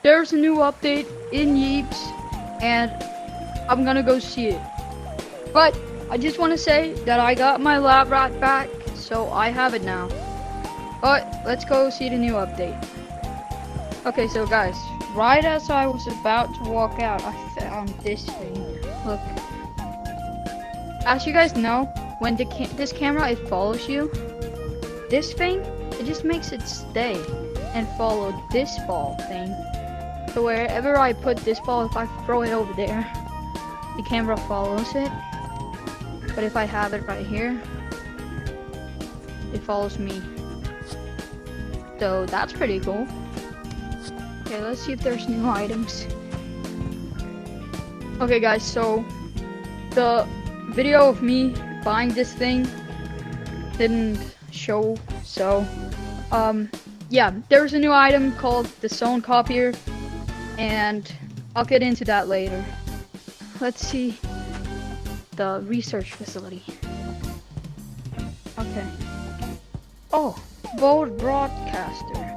there's a new update in Yeeps, and I'm gonna go see it. But I just want to say that I got my lab rat back, so I have it now. But let's go see the new update. Okay, so guys, right as I was about to walk out, I found this thing. Look. As you guys know, when this camera, it follows you. This thing, it just makes it stay and follow this ball thing. So wherever I put this ball, if I throw it over there, the camera follows it. But if I have it right here, it follows me. So that's pretty cool. Okay, let's see if there's new items. Okay guys, so the video of me buying this thing didn't show, so yeah, there's a new item called the zone copier, and I'll get into that later. Let's see the research facility. Okay. Oh, vote broadcaster.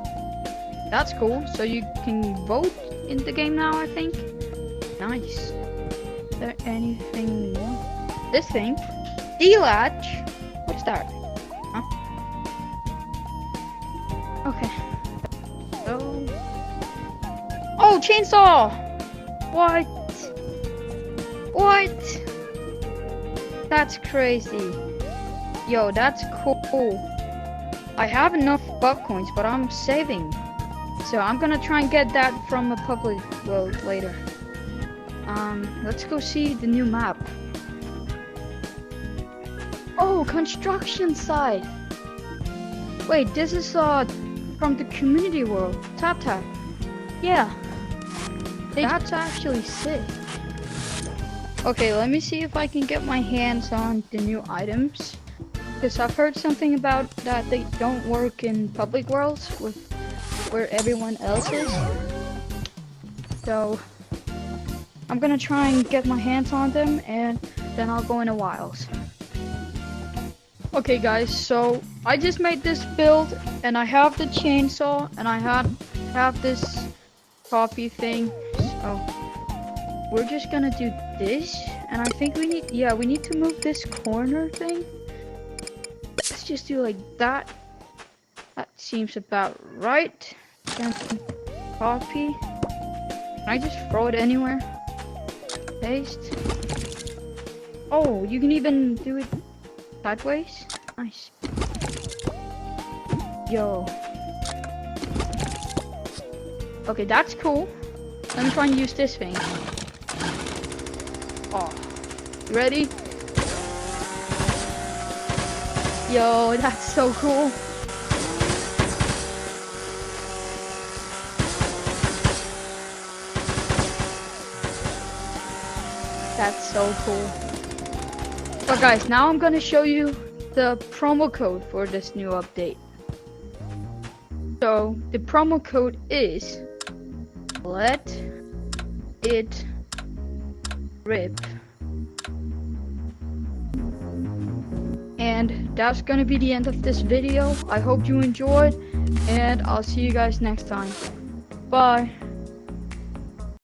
That's cool. So you can vote in the game now, I think. Nice. Is there anything more? This thing. D-latch. What's that? Huh? Okay. Oh, chainsaw! What? What? That's crazy. Yo, that's cool. I have enough buck coins, but I'm saving. So I'm gonna try and get that from a public world later. Let's go see the new map. Oh, construction site. Wait, this is from the community world. Tap tap. Yeah. That's actually sick. Okay, let me see if I can get my hands on the new items. Because I've heard something about that they don't work in public worlds with where everyone else is. So I'm gonna try and get my hands on them, and then I'll go into wilds. Okay guys, so I just made this build, and I have the chainsaw, and I have this copy thing. So we're just gonna do this, and I think we need to move this corner thing. Let's just do like that. That seems about right. Then copy. Can I just throw it anywhere? Paste. Oh, you can even do it sideways. Nice. Yo. Okay, that's cool. Let me try and use this thing. Oh, you ready? Yo, that's so cool. That's so cool. But guys, now I'm gonna show you the promo code for this new update. So the promo code is Let It Rip. And that's gonna be the end of this video. I hope you enjoyed, and I'll see you guys next time. Bye.